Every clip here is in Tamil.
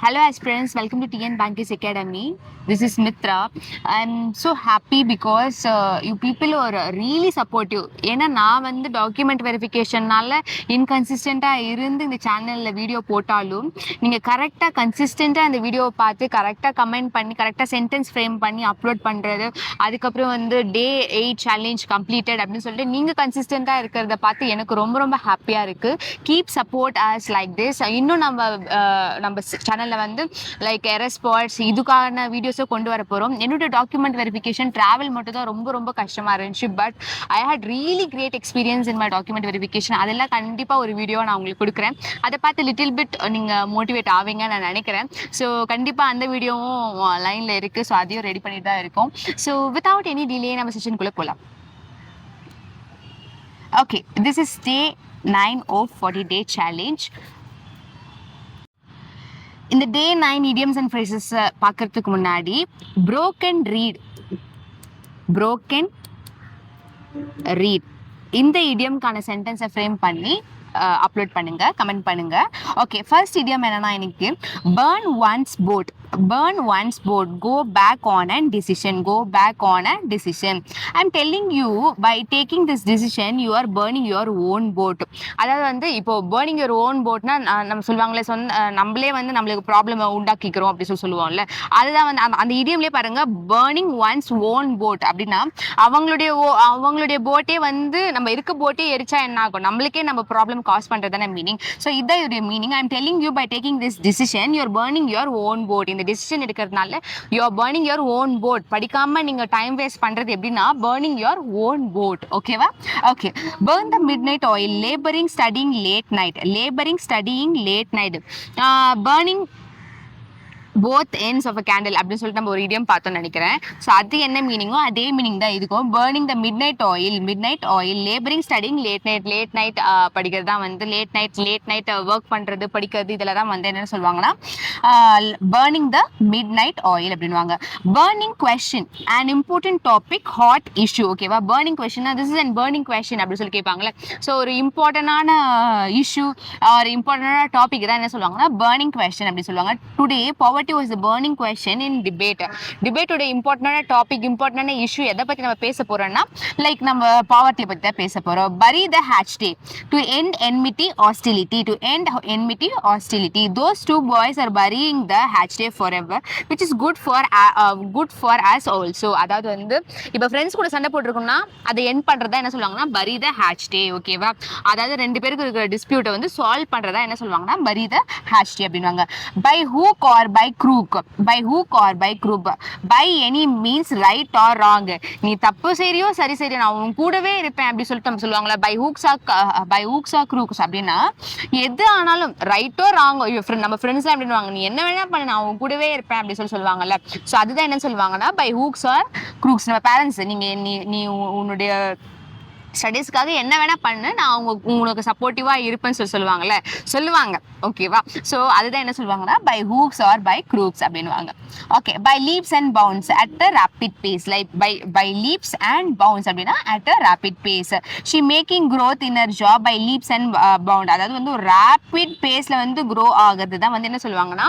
Hello aspirants, welcome to TN Bankers Academy. This is Mitra. I'm so happy because you people are really supportive. ஏன்னா நான் வந்து டாக்குமெண்ட் வெரிஃபிகேஷன்னால இன்கன்சிஸ்டண்ட்டாக இருந்து இந்த சேனலில் வீடியோ போட்டாலும் நீங்கள் கரெக்டாக கன்சிஸ்டண்ட்டாக இந்த வீடியோவை பார்த்து கரெக்டாக கமெண்ட் பண்ணி கரெக்டாக சென்டென்ஸ் ஃப்ரேம் பண்ணி அப்லோட் பண்ணுறது, அதுக்கப்புறம் வந்து டே 8 சேலஞ்ச் கம்ப்ளீட்டட் அப்படின்னு சொல்லிட்டு நீங்கள் கன்சிஸ்டண்ட்டாக இருக்கிறத பார்த்து எனக்கு ரொம்ப ரொம்ப ஹாப்பியாக இருக்குது. Keep support as like this. இன்னும் நம்ம சேனலில் வந்து லைக் எரர் ஸ்பாட்ஸ் இதுக்கான வீடியோஸை கொண்டு வர போகிறோம். என்னோட டாக்குமெண்ட் வெரிஃபிகேஷன் ட்ராவல் மட்டும் தான் ரொம்ப ரொம்ப கஷ்டமாக இருந்துச்சு. But I had really great experience in my document verification. அதெல்லாம் கண்டிப்பாக ஒரு வீடியோ நான் உங்களுக்கு கொடுக்குறேன். அதை பார்த்து லிட்டில் பிட் நீங்கள் மோட்டிவேட் ஆவீங்கன்னு நான் நினைக்கிறேன். ஸோ கண்டிப்பாக அந்த வீடியோவும் லைனில் இருக்குது. ஸோ அதையும் ரெடி பண்ணிட்டு தான் இருக்கும். ஸோ வித்தவுட் எனி டிலே நம்ம செஷனுக்குள்ளே போகலாம். Okay, this is day 9 of 40-day challenge. இந்த டே 9 idioms and phrases பார்க்கறதுக்கு முன்னாடி broken read இந்த இடியம்கான சென்டென்ஸை ஃப்ரேம் பண்ணி அப்லோட் பண்ணுங்க, கமெண்ட் பண்ணுங்க. ஓகே, ஃபர்ஸ்ட் இடியம் என்னன்னா இன்னைக்கு burn one's boat, go back on a decision. I'm telling you, by taking this decision you are burning your own boat. அதாவது வந்து இப்போ burning your own boatனா நம்ம சொல்லுவாங்களே நம்மளே வந்து நம்மளுக்கு ப்ராப்ளம் உண்டாக்கிக்கிறோம் அப்படி சொல்லுவோம்ல, அதுதான் வந்து அந்த இடியம்லேயே பாருங்க, burning one's own boat அப்படின்னா அவங்களுடைய போட்டே வந்து நம்ம இருக்க போட்டே எரிச்சா என்ன ஆகும், நம்மளுக்கே நம்ம ப்ராப்ளம் காஸ் பண்றதுதான மீனிங். ஸோ இதான் இதோட meaning. I am telling you, by taking this decision you are burning your own boat. இந்த டிசிஷன் எடுக்கிறதுனால you are burning your own boat. படிக்காம நீங்க டைம் வேஸ்ட் பண்றது எப்படின்னா burning your own boat. ஓகேவா? Okay, burn the midnight oil, laboring studying late night. Burning both ends of a candle அப்படின்னு சொல்லிட்டு நம்ம ஒரு இடியம் பார்த்தோம்னு நினைக்கிறேன். ஸோ அது என்ன மீனிங்கோ அதே மீனிங் தான் இதுக்கும். burning the midnight oil, laboring studying late night படிக்கிறது தான் வந்து லேட் நைட் ஒர்க் பண்ணுறது படிக்கிறது இதில் தான் வந்து என்னென்னு சொல்லுவாங்கன்னா burning the midnight oil அப்படின்வாங்க. burning question, an important topic, hot issue. ஓகேவா? burning question, this is an burning question அப்படின்னு சொல்லி கேட்பாங்களே. ஸோ ஒரு இம்பார்ட்டண்டான இஷ்யூ ஒரு இம்பார்ட்டண்டான டாபிக் தான் என்ன சொல்லுவாங்கன்னா burning question அப்படி சொல்லுவாங்க. Today poverty was the burning question in debate. டிபேட்டோட இம்பார்ட்டன்டான டாபிக், இம்பார்ட்டன்டான இஷ்யூ எதை பற்றி நம்ம பேச போறோம்னா லைக் நம்ம பாவர்ட்டி பற்றி தான் பேச போறோம். bury the hatchet, to end enmity hostility. Those two boys are burying the hatchet forever, which is good for us also. அதாவது வந்து இப்போ ஃப்ரெண்ட்ஸ் கூட சண்டை போட்டுருக்கோம்னா அதை எண்ட் பண்றதா என்ன சொல்லுவாங்கன்னா bury the hatchet. ஓகேவா? அதாவது ரெண்டு பேருக்கு இருக்கிற டிஸ்பியூட்டை வந்து சால்வ் பண்றதா என்ன சொல்லுவாங்கன்னா bury the hatchet அப்படின்வாங்க. by hook or by crook, by any means, right or wrong. நீ தப்பு சரியோ சரி நான் உன் கூடவே இருப்பேன் அப்படி சொல்லிட்டு நம்ம சொல்லுவாங்களா, by hooks or crooks அப்படின்னா எது ஆனாலும் ரைட்டோ ராங்கோ நம்ம ஃப்ரெண்ட்ஸ் அப்படின்வாங்க, நீ என்ன வேணா பண்ணு நான் உன் கூடவே இருப்பேன் அப்படி சொல்லுவாங்கல்ல. ஸோ அதுதான் என்ன சொல்லுவாங்கன்னா by hooks or crooks. நம்ம பேரண்ட்ஸ் நீ உன்னுடைய ஸ்டடீஸ்க்காக என்ன வேணா பண்ணு, நான் உங்களுக்கு சப்போர்ட்டிவா இருப்பேன்னு சொல்லுவாங்க. ஓகேவா? ஸோ அதுதான் என்ன சொல்லுவாங்கன்னா by hooks or by crooks அப்படின்வாங்க. Okay, by leaps and bounds at a rapid pace. Like by leaps and bounds அப்படின்னா at a rapid pace. she making growth in her job by leaps and bound. அதாவது வந்து ஒரு rapid paceல வந்து grow ஆகுறது தான் வந்து என்ன சொல்லுவாங்கன்னா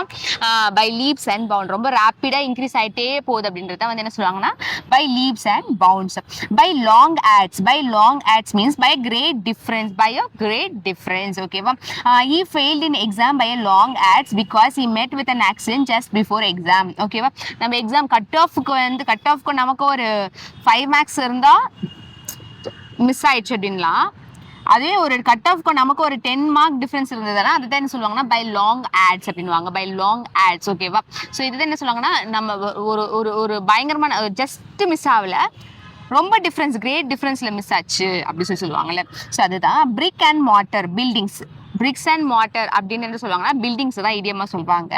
by leaps and bound. ரொம்ப ரேப்பிடா இன்க்ரீஸ் ஆயிட்டே போகுது அப்படின்றத வந்து என்ன சொல்லுவாங்கன்னா by leaps and bounds. by long ads means by a great difference. ஓகேவா? he failed in exam by a long ads because he met with an accident just before exam. ஓகேவா? நம்ம எக்ஸாம் கட் ஆஃப்க்கு நமக்கு ஒரு 5 மார்க்ஸ் இருந்தா மிஸ் ஆயிடுச்சு அப்படின்லாம், அதே ஒரு கட் ஆஃப்க்கு நமக்கு ஒரு 10 மார்க் டிஃபரன்ஸ் இருந்ததுன்னா அதுதான் என்ன சொல்லுவாங்கன்னா by long ads அப்படின்வாங்க. by long ads. ஓகேவா? ஸோ இதுதான் என்ன சொல்லுவாங்கன்னா நம்ம ஒரு பயங்கரமான ஜஸ்ட் மிஸ் ஆகல, ரொம்ப டிஃப்ரென்ஸ் கிரேட் டிஃப்ரென்ஸில் மிஸ் ஆச்சு அப்படி சொல்லுவாங்கல்ல. ஸோ அதுதான் brick and mortar buildings. Bricks and mortar அப்படின்னு என்ன சொல்லுவாங்கன்னா பில்டிங்ஸ் தான் இடியமாக சொல்லுவாங்க.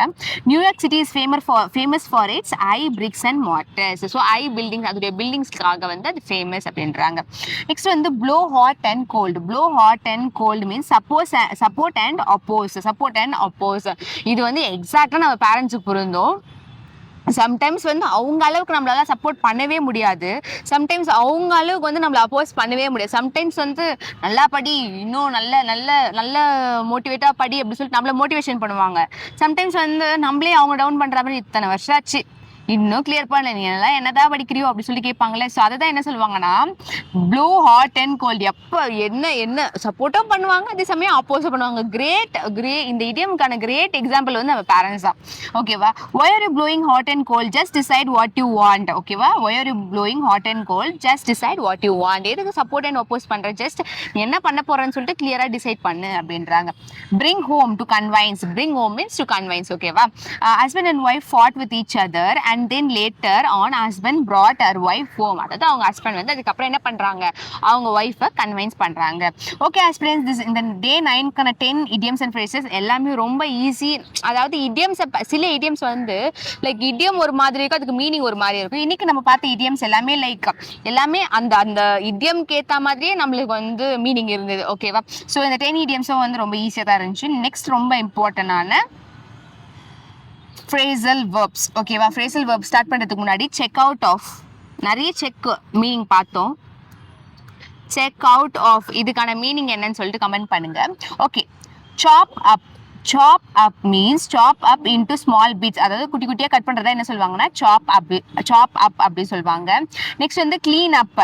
New York city is famous for its I bricks and mortars. So I buildings அதோடைய பில்டிங்ஸ்க்காக வந்து அது ஃபேமஸ் அப்படின்றாங்க. நெக்ஸ்ட் வந்து blow hot and cold means support and oppose. இது வந்து எக்ஸாக்டாக நம்ம பேரண்ட்ஸுக்கு பொருந்தும். சம்டைம்ஸ் வந்து அவங்க அளவுக்கு நம்மளால சப்போர்ட் பண்ணவே முடியாது, சம்டைம்ஸ் அவங்க அளவுக்கு வந்து நம்மள அப்போஸ் பண்ணவே முடியாது. சம்டைம்ஸ் வந்து நல்லா படி, இன்னும் நல்ல நல்ல நல்ல மோட்டிவேட்டா படி அப்படி சொல்லிட்டு நம்மள மோட்டிவேஷன் பண்ணுவாங்க. சம்டைம்ஸ் வந்து நம்மளே அவங்க டவுன் பண்ற மாதிரி இத்தனை வருஷம் ஆச்சு இன்னும் கிளியர் பண்ணல, நீ எல்லாம் என்னதான் படிக்கிறியோ அப்படி சொல்லி கேட்பாங்களே. ஸோ அதை தான் என்ன சொல்லுவாங்கன்னா ப்ளூ ஹாட் அண்ட் கோல்டு. எப்போ என்ன என்ன சப்போர்ட்டும் பண்ணுவாங்க, அதே சமயம் அப்போஸும் பண்ணுவாங்க. இந்த இடியம்கான கிரேட் எக்ஸாம்பிள் வந்து நம்ம பேரண்ட்ஸ் தான். ஓகேவா? Why are you blowing hot and cold, just decide what you want. ஓகேவா? Why are you blowing hot and cold, just decide what you want. எதுக்கு சப்போர்ட் அண்ட் அப்போஸ் பண்ற, ஜஸ்ட் என்ன பண்ண போறேன்னு சொல்லிட்டு கிளியரா டிசைட் பண்ணு அப்படின்றாங்க. Bring home to convince. Bring home means to convince. ஓகேவா? Husband and wife fought with each other and then later on husband brought her wife home. அதாவது அவங்க ஹஸ்பண்ட் வந்து அதுக்கப்புறம் என்ன பண்றாங்க, அவங்க ஒய்ஃபை கன்வின்ஸ் பண்றாங்க. ஓகே ஆஸ்பிரன்ஸ், திஸ் இந்த டே 9க்கான 10 idioms and phrases எல்லாமே ரொம்ப ஈஸி. அதாவது idioms, சில idioms வந்து லைக் idiom ஒரு மாதிரி இருக்கும், அதுக்கு மீனிங் ஒரு மாதிரி இருக்கும். இன்னைக்கு நம்ம பார்த்த idioms எல்லாமே லைக் எல்லாமே அந்த அந்த idiomக்கு ஏற்ற மாதிரியே நம்மளுக்கு வந்து மீனிங் இருந்தது. ஓகேவா? ஸோ இந்த 10 idioms வந்து ரொம்ப ஈஸியாக தான் இருந்துச்சு. நெக்ஸ்ட் ரொம்ப இம்பார்ட்டன்டான phrasal verbs. ஓகேவா? phrasal verbs ஸ்டார்ட் பண்றதுக்கு முன்னாடி செக் அவுட் ஆஃப், நிறைய செக் மீனிங் பார்த்தோம். செக் அவுட் ஆஃப் இதுக்கான மீனிங் என்னன்னு சொல்லிட்டு கமெண்ட் பண்ணுங்க. ஓகே, சாப் அப். சாப் அப் மீன்ஸ் சாப் அப் இன்டு ஸ்மால் பிட்ஸ். அதாவது குட்டி குட்டியாக கட் பண்ணுறதா என்ன சொல்லுவாங்கன்னா சாப் அப் அப்படி சொல்லுவாங்க. நெக்ஸ்ட் வந்து க்ளீன் அப்.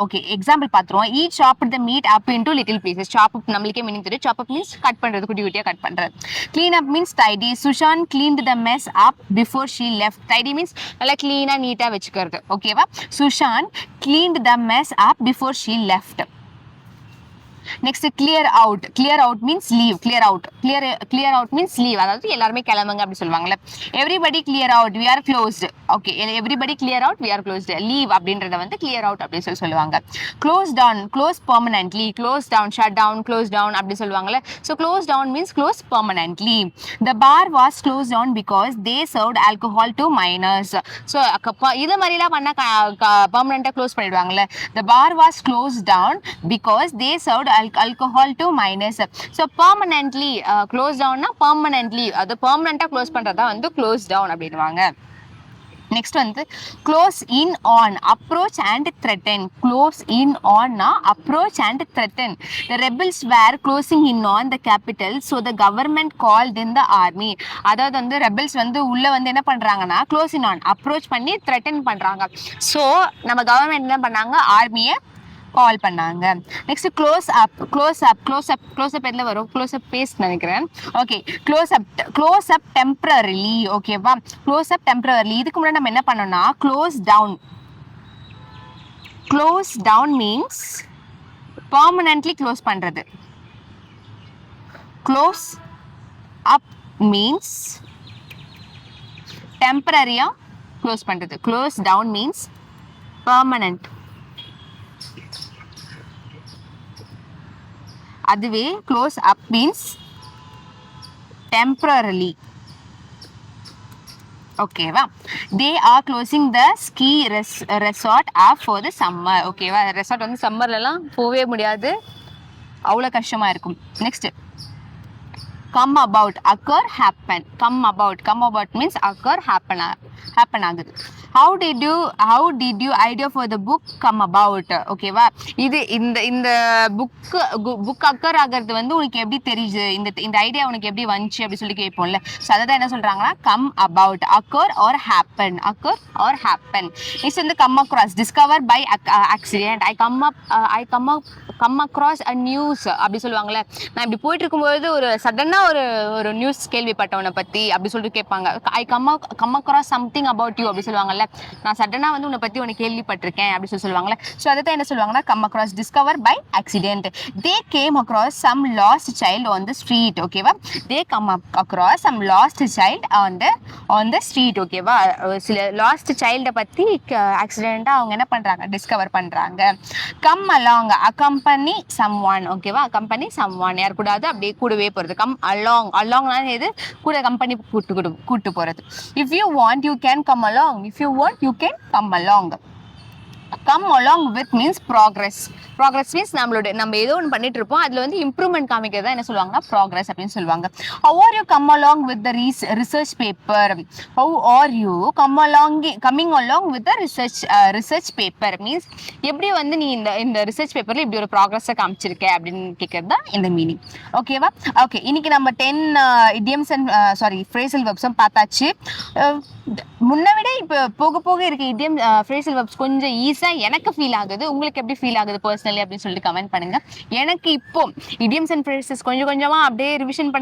ஓகே, எக்ஸாம்பிள் பார்த்துருவோம். Each chop the meat up into little pieces. Chop up நம்மளுக்கே மீனிங் தெரியும். சாப் அப் மீன்ஸ் கட் பண்ணுறது, குட்டி குட்டியாக கட் பண்ணுறது. Clean up means tidy. Susan cleaned the mess up before she left. Tidy means நல்லா க்ளீனாக நீட்டாக வச்சுக்கிறது. ஓகேவா? Susan cleaned the mess up before she left. Next clear out. Clear out means leave. Clear out means leave, அதாவது எல்லாருமே கிளம்புங்க அப்படி சொல்லுவாங்கல்ல. Everybody clear out, we are closed. Okay, everybody clear out, we are closed. Leave அப்படின்றத வந்து கிளியர் அவுட் அப்படின்னு சொல்லுவாங்க. Close down, close permanently. Close down, shut down, close down அப்படி சொல்லுவாங்கல்ல. So close down means close permanently. The bar was close down because they served alcohol to minors. So இது மாதிரிலாம் பண்ணால் பெர்மனண்ட்டாக க்ளோஸ் பண்ணிடுவாங்கல்ல. The bar was close down because they served alcohol to minors. So permanently close down na permanently, அது permanent க்ளோஸ் பண்றதா வந்து close down அப்படின்வாங்க. நெக்ஸ்ட் வந்து close in on, approach and threaten. Close in ஆன்னா approach and threaten. The rebels were closing in on the capital, so the government called in the army. அதாவது வந்து ரெபல்ஸ் வந்து உள்ள வந்து என்ன பண்றாங்கன்னா க்ளோஸ் இன் ஆன், அப்ரோச் பண்ணி த்ரெட்டன் பண்றாங்க. ஸோ நம்ம கவர்மெண்ட் என்ன பண்ணாங்க, ஆர்மியை கால் பண்ணாங்க. நெக்ஸ்ட் க்ளோஸ் அப் எதுல வரும், க்ளோஸ் அப் பேஸ்ட் நினைக்கிறேன். Okay, close up temporarily. ஓகேவா? Close up temporarily. இதுக்கு முன்னாடி நம்ம என்ன பண்ணோம்னா close down means permanently close பண்றது. க்ளோஸ் அப் மீன்ஸ் டெம்பரரியா க்ளோஸ் பண்றது. Close down means permanent. அதுவே க்ளோஸ் அப் மீன்ஸ் டெம்பரரிலி. ஓகேவா? They are closing the ski resort off for the summer. ஓகேவா? ரெசார்ட் வந்து சம்மர்லலாம் போகவே முடியாது, அவ்வளோ கஷ்டமாக இருக்கும். Next come about, occur, happen. Come about means occur, happen ஆகுது. How did you idea for the book come about? ஓகேவா? இது இந்த புக் அக்கர் ஆகிறது வந்து உனக்கு எப்படி தெரியுது, இந்த ஐடியா உனக்கு எப்படி வந்துச்சு அப்படி சொல்லி கேட்போம்ல. ஸோ அதை தான் என்ன சொல்றாங்கன்னா come about, occur or happen. Next வந்து come across, discover by accident. Come across a news அப்படி சொல்லுவாங்கல்ல. நான் இப்படி போயிட்டு இருக்கும்போது ஒரு சடனாக ஒரு நியூஸ் கேள்விப்பட்டவனை பற்றி அப்படி சொல்லிட்டு கேட்பாங்க. I come across something about you அப்படி சொல்லுவாங்கல்ல. நான் சடனாக வந்து உன்னை பற்றி உனக்கு கேள்விப்பட்டிருக்கேன் அப்படி சொல்லுவாங்கல்ல. ஸோ அதை தான் என்ன சொல்லுவாங்கன்னா come across, discover by accident. They came across some lost child on the street. ஓகேவா? They come across some lost child on the street. ஓகேவா? சில லாஸ்ட் சைல்டை பற்றி ஆக்சிடென்ட்டாக அவங்க என்ன பண்ணுறாங்க, டிஸ்கவர் பண்ணுறாங்க. Come along, accompany someone. ஓகேவா? அக்கம்பனி சம் ஒன், யார் கூடாது அப்படியே கூடவே போகிறது. கம் அலாங்னா எது, கூட கம்பெனி கூட்டு போகிறது. If you want you can come along, if you want you can come along. Come along with means progress. progress means நம்ம ஏதோ ஒன்று பண்ணிட்டு இருப்போம், அதுல வந்து இம்ப்ரூவ்மெண்ட் காமிக்கிறதா என்ன சொல்லுவாங்கன்னா progress அப்படின்னு சொல்லுவாங்க. how are you come along with the research paper? how are you coming along with the research paper means எப்படி வந்து நீ இந்த ரிசர்ச் பேப்பர்ல இப்படி ஒரு ப்ராக்ரஸை காமிச்சிருக்க அப்படின்னு கேட்கறது தான் இந்த மீனிங். ஓகேவா? ஓகே, இன்னைக்கு நம்ம 10 idioms and phrasal verbs பார்த்தாச்சு. முன்ன விட இப்போ போக போக இருக்க இடியம் ஃப்ரேசல் வெர்ப்ஸ் கொஞ்சம் ஈஸியா எனக்கு ஃபீல் ஆகுது. உங்களுக்கு எப்படி ஃபீல் ஆகுது பர்சனலி அப்படின்னு சொல்லிட்டு கமெண்ட் பண்ணுங்க. எனக்கு இப்போ இடியம்ஸ் அண்ட் ஃப்ரேசஸ் கொஞ்சம் கொஞ்சமா அப்படியே ரிவிஷன்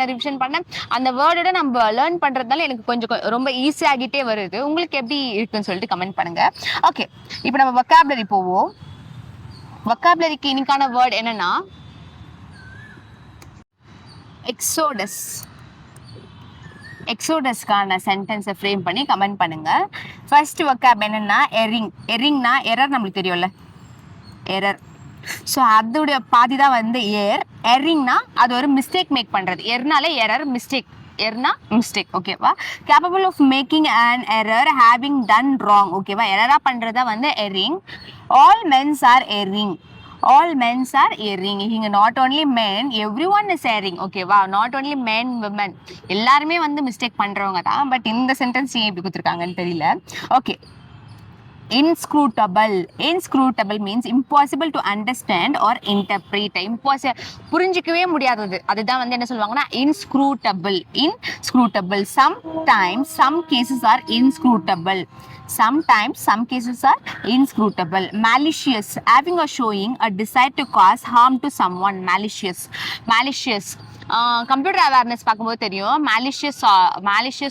பண்ண அந்த வேர்டோட நம்ம லேர்ன் பண்றதுனால எனக்கு கொஞ்சம் ரொம்ப ஈஸி ஆகிட்டே வருது. உங்களுக்கு எப்படி இருக்குன்னு சொல்லிட்டு கமெண்ட் பண்ணுங்க. ஓகே, இப்போ நம்ம வொக்காபுலரி போவோம். வொக்காபுலரிக்கு இன்னைக்கான வேர்ட் என்னன்னா எக்ஸோடஸ். எக்ஸோடஸ்க்கான சென்டென்ஸை ஃப்ரேம் பண்ணி கமெண்ட் பண்ணுங்க. ஃபர்ஸ்ட் வொக்காப் என்னன்னா எரிங். எரிங்னா எரர், நம்மளுக்கு தெரியும்ல, எரர். ஸோ அதோடைய பாதி தான் வந்து ஏர். எரிங்னா அது ஒரு மிஸ்டேக் மேக் பண்றது. எர்னாலே எரர், மிஸ்டேக். எர்னா மிஸ்டேக். ஓகேவா? Capable of making an error, having done wrong. ஓகேவா? எரரா பண்றதா வந்து erring. All mens are erring. all men are erring. இங்க not only men, everyone is erring. ஓகேவா? not only men, women எல்லாருமே வந்து மிஸ்டேக் பண்றவங்க தான். பட் இந்த சென்டென்ஸ் ஏன் இப்படி கொடுத்துருக்காங்கன்னு தெரியல. Okay, inscrutable. Inscrutable means impossible to understand or interpret. புரிஞ்சிக்கவே முடியாதது, அதுதான் வந்து என்ன சொல்லுவாங்கன்னா inscrutable. Inscrutable. Sometimes some cases are inscrutable. Sometimes some cases are inscrutable. Malicious. Having or showing a desire to cause harm to someone. Malicious. Computer awareness பார்க்கும்போது தெரியும். malicious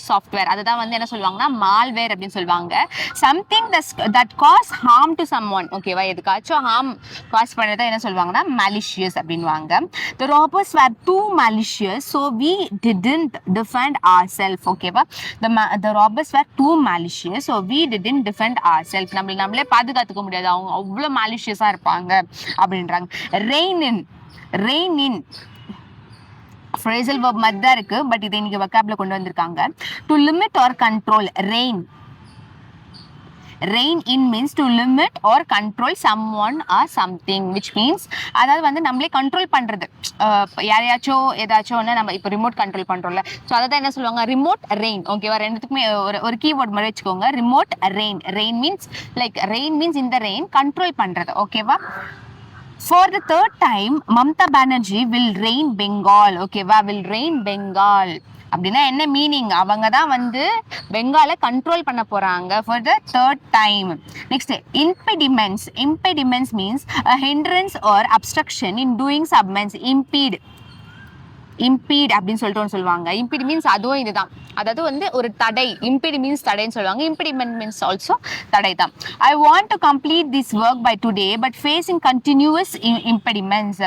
சாஃப்ட்வேர், அதுதான் வந்து என்ன சொல்லுவாங்கன்னா மால்வேர் அப்படின்னு சொல்லுவாங்க. Something that cause harm to someone. ஓகேவா? எதுக்காச்சும் ஹார்ம் காஸ் பண்ணதை என்ன சொல்லுவாங்கன்னா malicious அப்படின்வாங்க. the robbers were too malicious, so we didn't defend ourselves. ஓகேவா? the robbers were too malicious, so we didn't defend ourselves. நம்மளே பாதுகாத்துக்க முடியாது, அவங்க அவ்வளோ malicious-ஆ இருப்பாங்க அப்படின்றாங்க. ரெயின் இன் phrasal verb மாதிரி தான் இருக்கு, பட் இதை இன்னைக்கு வொக்காப்ல கொண்டு வந்திருக்காங்க. to limit or control. rein in means to limit or control someone or something, which means அதாவது வந்து நம்மளே கண்ட்ரோல் பண்றது. யாரையாச்சும் ஏதாச்சும் ஒன்று நம்ம இப்போ ரிமோட் கண்ட்ரோல் பண்றோம்ல, ஸோ அதை தான் என்ன சொல்லுவாங்க ரிமோட் ரெயின். ஓகேவா? ரெண்டுத்துக்குமே ஒரு கீவேர்ட் மாதிரி வச்சுக்கோங்க. Remote rain. ரெயின் மீன்ஸ் இந்த ரெயின் கண்ட்ரோல் பண்றது. ஓகேவா? For the third time, Mamata Banerjee will reign Bengal. ஓகேவா? will reign Bengal அப்படின்னா என்ன மீனிங்? அவங்க தான் வந்து பெங்காலை கண்ட்ரோல் பண்ண போறாங்க for the third time. Next, impediments means a hindrance or obstruction in doing submits. impede அப்படின்னு சொல்லிட்டு சொல்லுவாங்க. impede மீன்ஸ் அதுவும் இதுதான், அதாவது வந்து ஒரு தடை. impede மீன்ஸ் தடைன்னு சொல்லுவாங்க. impediment மீன்ஸ் ஆல்சோ தடை தான். I want to complete this work by today but facing continuous impediments.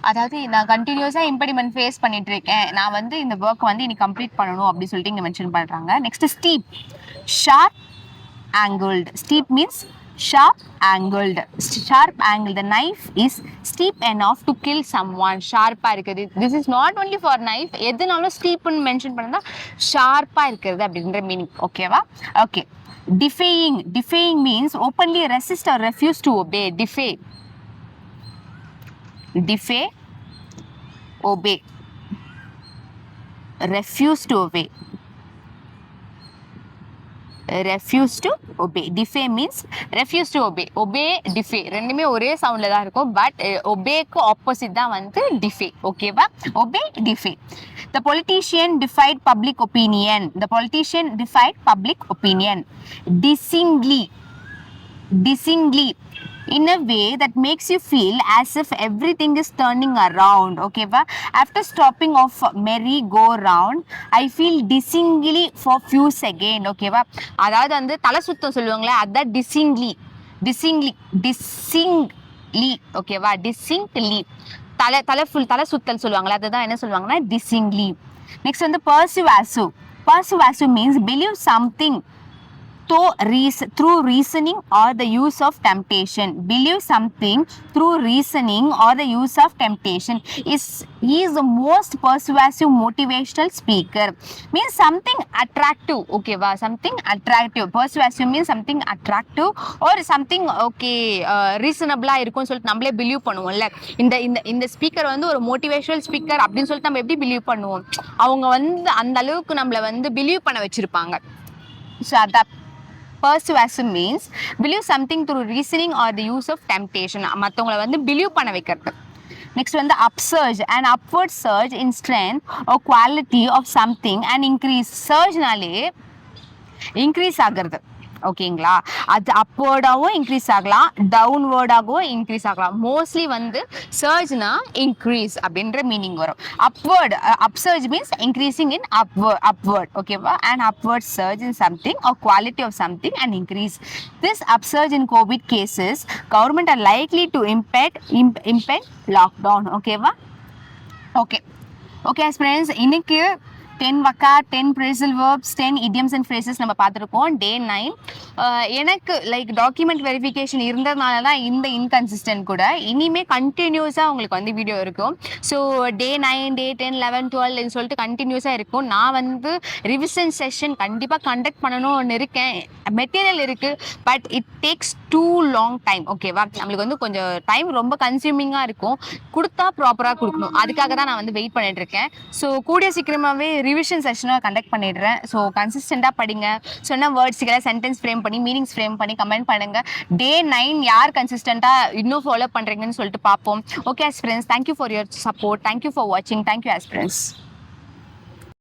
அதாவது நான் கண்டினியூஸா இம்பெடிமெண்ட் ஃபேஸ் பண்ணிட்டு இருக்கேன், நான் வந்து இந்த ஒர்க் வந்து இன்னைக்கு கம்ப்ளீட் பண்ணணும் அப்படின்னு சொல்லிட்டு இங்க மென்ஷன் பண்றாங்க. Next steep. Sharp angled. Steep means sharp angled. The knife is steep enough to kill someone. ஷார்ப்பா இருக்குது. this is not only for knife, எதுனாலும் ஸ்டீப்னு மென்ஷன் பண்ணா ஷார்ப்பா இருக்குது அப்படின்ற மீனிங். ஓகேவா? Okay. defying means openly resist or refuse to obey. defy, obey, refuse to obey. defy means refuse to obey. defy ரெண்டுமே ஒரே சவுண்ட்ல தான் இருக்கும், பட் obeyக்கு ஆப்போசிட் தான் வந்து defy. ஓகேவா? obey, defy. The politician defied public opinion. Dissingly in a way that makes you feel as if everything is turning around. Okay va? After stopping off merry-go-round, I feel dissingly for few seconds. Okay va? அதாவது வந்து தலை சுத்தம் சொல்லுவாங்களே, அதான் dissingly. ஓகேவா? dissingly தலை சுத்தல் சொல்லுவாங்களே, அதுதான் என்ன சொல்லுவாங்கன்னா dissingly. நெக்ஸ்ட் வந்து persuasive means believe something through reasoning or the use of temptation. Believe something through reasoning or the use of temptation. He is the most persuasive motivational speaker. Means something attractive. Okay va, something attractive. Persuasive means something attractive or something okay reasonable இருக்கும்னு சொல்லிட்டு நம்மளே பிலீவ் பண்ணுவோம்ல. இந்த இந்த இந்த ஸ்பீக்கர் வந்து ஒரு மோட்டிவேஷனல் ஸ்பீக்கர் அப்படின்னு சொல்லிட்டு நம்ம எப்படி பிலீவ் பண்ணுவோம்? அவங்க வந்து அந்த அளவுக்கு நம்மள வந்து பிலீவ் பண்ண வச்சிருப்பாங்க. So that persuasive means believe something through reasoning or the use of temptation. மத்தவங்கள வந்து பிலீவ் பண்ண வைக்கிறது. Next வந்து upsurge, an upward surge in strength or quality of something and increase. surgeனாலே increase ஆகிறது. ஓகேங்களா, அது அப்வர்டாகவும் இன்க்ரீஸ் ஆகலாம், டவுன்வர்டாகவும் இன்க்ரீஸ் ஆகலாம். மோஸ்ட்லி வந்து சர்ஜ்னா இன்க்ரீஸ் அப்படின்ற மீனிங் வரும். Upward, upsurge means increasing in upward. ஓகேவா, and upward surge in something or quality of something and increase. This upsurge in COVID cases government are likely to impact lockdown. ஓகேவா, ஓகே ஓகே ஃப்ரெண்ட்ஸ், இன்னைக்கு 10 வக்கா, 10 phrasal verbs, 10 idioms and phrases நம்ம பார்த்துருக்கோம். Day 9 எனக்கு லைக் டாக்குமெண்ட் வெரிஃபிகேஷன் இருந்ததுனால தான் இந்த இன்கன்சிஸ்டன்ட் கூட. இனிமேல் கண்டினியூஸாக உங்களுக்கு வந்து வீடியோ இருக்கும். ஸோ Day 9, Day 10, 11, 12 சொல்லிட்டு கண்டினியூஸாக இருக்கும். நான் வந்து ரிவிஷன் செஷன் கண்டிப்பாக கண்டக்ட் பண்ணணும்னு இருக்கேன். மெட்டீரியல் இருக்குது, but it takes too long time. ஓகேவா, நம்மளுக்கு வந்து கொஞ்சம் டைம் ரொம்ப கன்சியூமிங்காக இருக்கும். கொடுத்தா ப்ராப்பராக கொடுக்கணும். அதுக்காக தான் நான் வந்து வெயிட் பண்ணிட்டு இருக்கேன். ஸோ கூடிய சீக்கிரமாகவே ரிவிஷன் செஷனாக கண்டக்ட் பண்ணிடுறேன். ஸோ கன்சிஸ்டண்டாக படிங்க. சொன்ன வேர்ட்ஸுக்கெல்லாம் சென்டென்ஸ் ஃப்ரேம் பண்ணி மீனிங்ஸ் ஃப்ரேம் பண்ணி கமெண்ட் பண்ணுங்க. Day 9 யார் கன்சிஸ்டண்டாக இன்னும் ஃபாலோ பண்ணுறீங்கன்னு சொல்லிட்டு பார்ப்போம். Okay friends, thank you for your support, thank you for வாட்சிங், தேங்க்யூ ஃப்ரெண்ட்ஸ்.